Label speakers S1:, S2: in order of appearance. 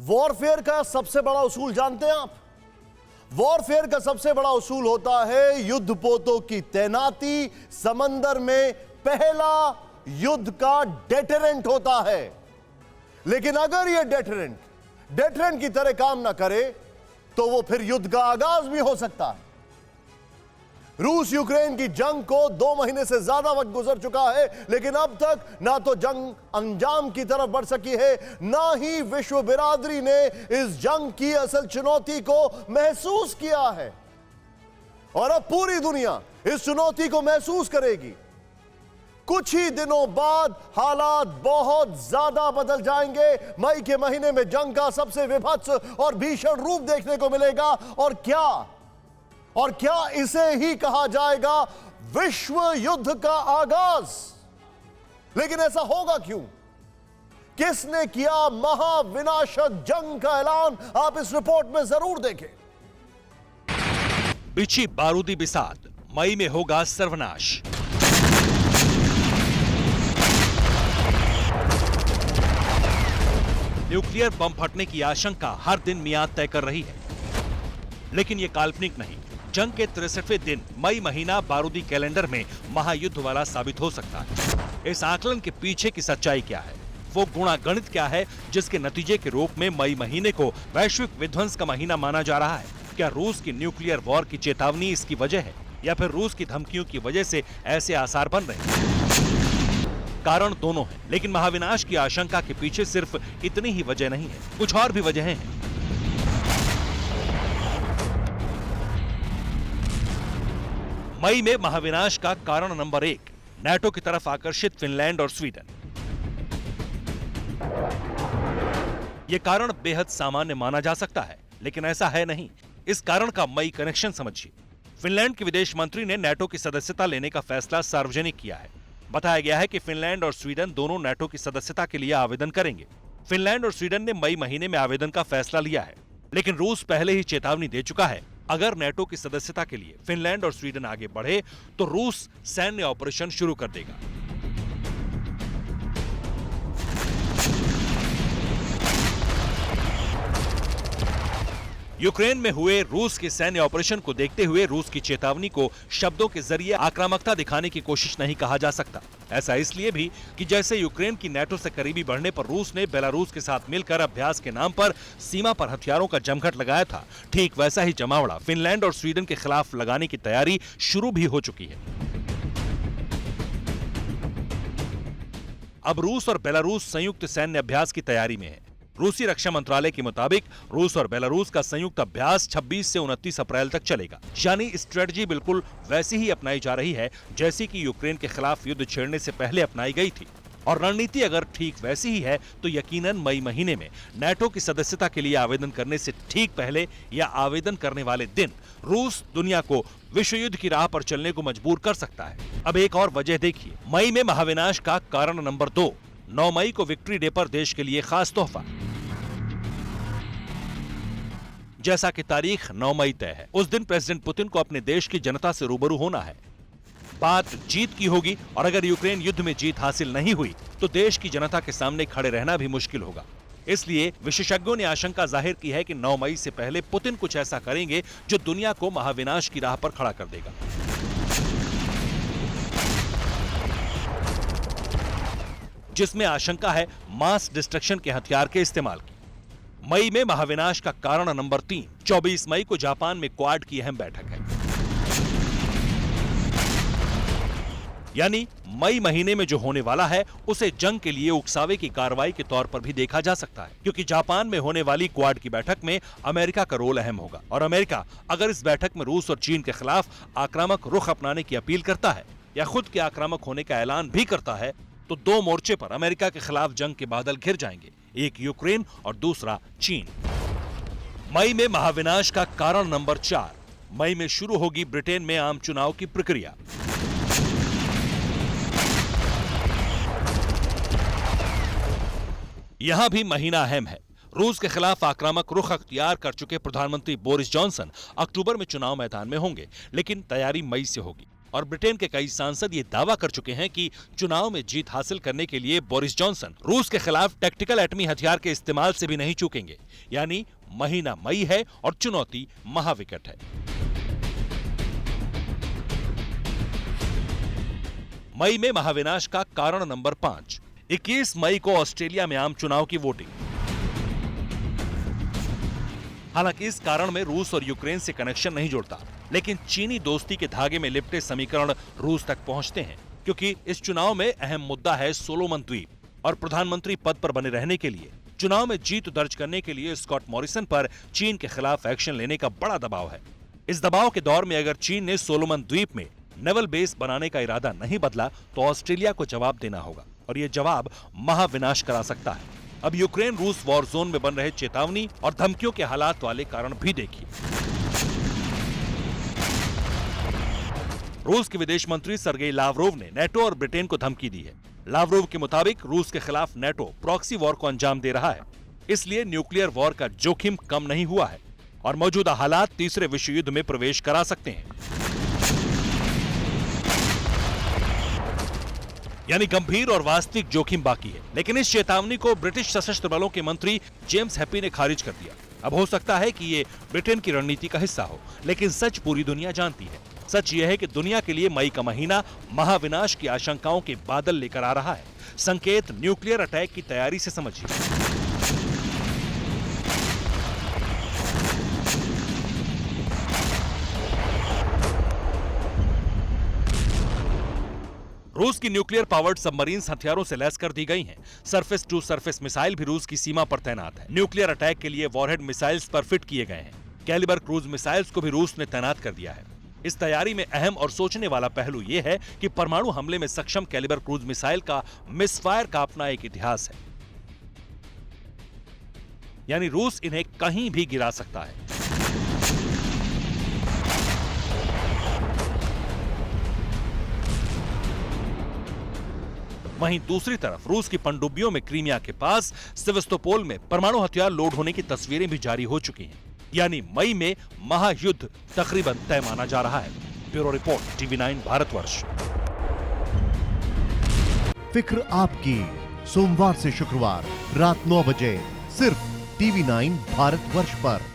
S1: Warfare का सबसे बड़ा उसूल जानते हैं आप? वॉरफेयर का सबसे बड़ा उसूल होता है युद्धपोतों की तैनाती। समंदर में पहला युद्ध का डेटरेंट होता है। लेकिन अगर यह डेटरेंट की तरह काम ना करे तो वो फिर युद्ध का आगाज भी हो सकता है। रूस यूक्रेन की जंग को 2 महीने से ज्यादा वक्त गुजर चुका है, लेकिन अब तक ना तो जंग अंजाम की तरफ बढ़ सकी है, ना ही विश्व बिरादरी ने इस जंग की असल चुनौती को महसूस किया है। और अब पूरी दुनिया इस चुनौती को महसूस करेगी। कुछ ही दिनों बाद हालात बहुत ज्यादा बदल जाएंगे। मई के महीने में जंग का सबसे विभत्स और भीषण रूप देखने को मिलेगा। और क्या इसे ही कहा जाएगा विश्व युद्ध का आगाज? लेकिन ऐसा होगा क्यों? किसने किया महाविनाशक जंग का ऐलान? आप इस रिपोर्ट में जरूर देखें।
S2: बिछी बारूदी बिसात, मई में होगा सर्वनाश। न्यूक्लियर बम फटने की आशंका हर दिन मियाद तय कर रही है, लेकिन यह काल्पनिक नहीं। जंग के 63वें दिन मई महीना बारूदी कैलेंडर में महायुद्ध वाला साबित हो सकता है। इस आकलन के पीछे की सच्चाई क्या है? वो गुणागणित क्या है जिसके नतीजे के रूप में मई महीने को वैश्विक विध्वंस का महीना माना जा रहा है? क्या रूस की न्यूक्लियर वॉर की चेतावनी इसकी वजह है, या फिर रूस की धमकियों की वजह से ऐसे आसार बन रहे हैं? कारण दोनों हैं, लेकिन महाविनाश की आशंका के पीछे सिर्फ इतनी ही वजह नहीं है, कुछ और भी वजहें हैं। मई में महाविनाश का कारण नंबर 1, नाटो की तरफ आकर्षित फिनलैंड और स्वीडन। यह कारण बेहद सामान्य माना जा सकता है, लेकिन ऐसा है नहीं। इस कारण का मई कनेक्शन समझिए। फिनलैंड के विदेश मंत्री ने नाटो की सदस्यता लेने का फैसला सार्वजनिक किया है। बताया गया है कि फिनलैंड और स्वीडन दोनों नाटो की सदस्यता के लिए आवेदन करेंगे। फिनलैंड और स्वीडन ने मई महीने में आवेदन का फैसला लिया है, लेकिन रूस पहले ही चेतावनी दे चुका है, अगर नाटो की सदस्यता के लिए फिनलैंड और स्वीडन आगे बढ़े तो रूस सैन्य ऑपरेशन शुरू कर देगा। यूक्रेन में हुए रूस के सैन्य ऑपरेशन को देखते हुए रूस की चेतावनी को शब्दों के जरिए आक्रामकता दिखाने की कोशिश नहीं कहा जा सकता। ऐसा इसलिए भी कि जैसे यूक्रेन की नाटो से करीबी बढ़ने पर रूस ने बेलारूस के साथ मिलकर अभ्यास के नाम पर सीमा पर हथियारों का जमघट लगाया था, ठीक वैसा ही जमावड़ा फिनलैंड और स्वीडन के खिलाफ लगाने की तैयारी शुरू भी हो चुकी है। अब रूस और बेलारूस संयुक्त सैन्य अभ्यास की तैयारी में है। रूसी रक्षा मंत्रालय के मुताबिक रूस और बेलारूस का संयुक्त अभ्यास 26 से 29 अप्रैल तक चलेगा। यानी स्ट्रेटजी बिल्कुल वैसी ही अपनाई जा रही है जैसी कि यूक्रेन के खिलाफ युद्ध छेड़ने से पहले अपनाई गई थी। और रणनीति अगर ठीक वैसी ही है तो यकीनन मई महीने में नाटो की सदस्यता के लिए आवेदन करने से ठीक पहले या आवेदन करने वाले दिन रूस दुनिया को विश्व युद्ध की राह पर चलने को मजबूर कर सकता है। अब एक और वजह देखिए, मई में महाविनाश का कारण नंबर 2, 9 मई को विक्ट्री डे पर देश के लिए खास तोहफा। जैसा कि तारीख 9 मई तय है, उस दिन प्रेसिडेंट पुतिन को अपने देश की जनता से रूबरू होना है। बात जीत की होगी, और अगर यूक्रेन युद्ध में जीत हासिल नहीं हुई तो देश की जनता के सामने खड़े रहना भी मुश्किल होगा। इसलिए विशेषज्ञों ने आशंका जाहिर की है कि 9 मई से पहले पुतिन कुछ ऐसा करेंगे जो दुनिया को महाविनाश की राह पर खड़ा कर देगा। जिसमें आशंका है मास डिस्ट्रक्शन के हथियार के इस्तेमाल की। मई में महाविनाश का कारण नंबर 3, 24 मई को जापान में क्वाड की अहम बैठक है। यानी मई महीने में जो होने वाला है उसे जंग के लिए उकसावे की कार्रवाई के तौर पर भी देखा जा सकता है, क्योंकि जापान में होने वाली क्वाड की बैठक में अमेरिका का रोल अहम होगा। और अमेरिका अगर इस बैठक में रूस और चीन के खिलाफ आक्रामक रुख अपनाने की अपील करता है या खुद के आक्रामक होने का ऐलान भी करता है तो 2 मोर्चे पर अमेरिका के खिलाफ जंग के बादल घिर जाएंगे, एक यूक्रेन और दूसरा चीन। मई में महाविनाश का कारण नंबर 4, मई में शुरू होगी ब्रिटेन में आम चुनाव की प्रक्रिया। यहां भी महीना अहम है। रूस के खिलाफ आक्रामक रुख अख्तियार कर चुके प्रधानमंत्री बोरिस जॉनसन अक्टूबर में चुनाव मैदान में होंगे, लेकिन तैयारी मई से होगी। और ब्रिटेन के कई सांसद ये दावा कर चुके हैं कि चुनाव में जीत हासिल करने के लिए बोरिस जॉनसन रूस के खिलाफ टैक्टिकल एटमी हथियार के इस्तेमाल से भी नहीं चूकेंगे। यानी महीना मई है और चुनौती महाविकट है। मई में महाविनाश का कारण नंबर 5, 21 मई को ऑस्ट्रेलिया में आम चुनाव की वोटिंग। हालांकि इस कारण में रूस और यूक्रेन से कनेक्शन नहीं जुड़ता, लेकिन चीनी दोस्ती के धागे में लिपटे समीकरण रूस तक पहुंचते हैं, क्योंकि इस चुनाव में अहम मुद्दा है सोलोमन द्वीप और प्रधानमंत्री पद पर बने रहने के लिए चुनाव में जीत दर्ज करने के लिए स्कॉट मॉरिसन पर चीन के खिलाफ एक्शन लेने का बड़ा दबाव है। इस दबाव के दौर में अगर चीन ने सोलोमन द्वीप में नेवल बेस बनाने का इरादा नहीं बदला तो ऑस्ट्रेलिया को जवाब देना होगा, और यह जवाब महाविनाश करा सकता है। अब यूक्रेन रूस वॉर जोन में बन रहे चेतावनी और धमकियों के हालात वाले कारण भी देखिए। रूस के विदेश मंत्री सर्गेई लावरोव ने नेटो और ब्रिटेन को धमकी दी है। लावरोव के मुताबिक रूस के खिलाफ नेटो प्रॉक्सी वॉर को अंजाम दे रहा है, इसलिए न्यूक्लियर वॉर का जोखिम कम नहीं हुआ है और मौजूदा हालात तीसरे विश्व युद्ध में प्रवेश करा सकते हैं। यानी गंभीर और वास्तविक जोखिम बाकी है, लेकिन इस चेतावनी को ब्रिटिश सशस्त्र बलों के मंत्री जेम्स हैप्पी ने खारिज कर दिया। अब हो सकता है कि ये ब्रिटेन की रणनीति का हिस्सा हो, लेकिन सच पूरी दुनिया जानती है। सच यह है कि दुनिया के लिए मई का महीना महाविनाश की आशंकाओं के बादल लेकर आ रहा है। संकेत न्यूक्लियर अटैक की तैयारी से समझिए। रूस की न्यूक्लियर पावर्ड सबमरीन्स हथियारों से लैस कर दी गई हैं। सरफेस टू सरफेस मिसाइल भी रूस की सीमा पर तैनात है। न्यूक्लियर अटैक के लिए वॉरहेड मिसाइल्स पर फिट किए गए हैं। कैलिबर क्रूज मिसाइल्स को भी रूस ने तैनात कर दिया है। इस तैयारी में अहम और सोचने वाला पहलू यह है कि परमाणु हमले में सक्षम कैलिबर क्रूज मिसाइल का मिसफायर का अपना एक इतिहास है, यानी रूस इन्हें कहीं भी गिरा सकता है। वहीं दूसरी तरफ रूस की पनडुब्बियों में क्रीमिया के पास सेवास्तोपोल में परमाणु हथियार लोड होने की तस्वीरें भी जारी हो चुकी हैं। यानी मई में महायुद्ध तकरीबन तय माना जा रहा है। Bureau report, TV9 Bharatvarsh.
S1: फिक्र आपकी, सोमवार से शुक्रवार रात 9 बजे सिर्फ TV9 भारतवर्ष पर।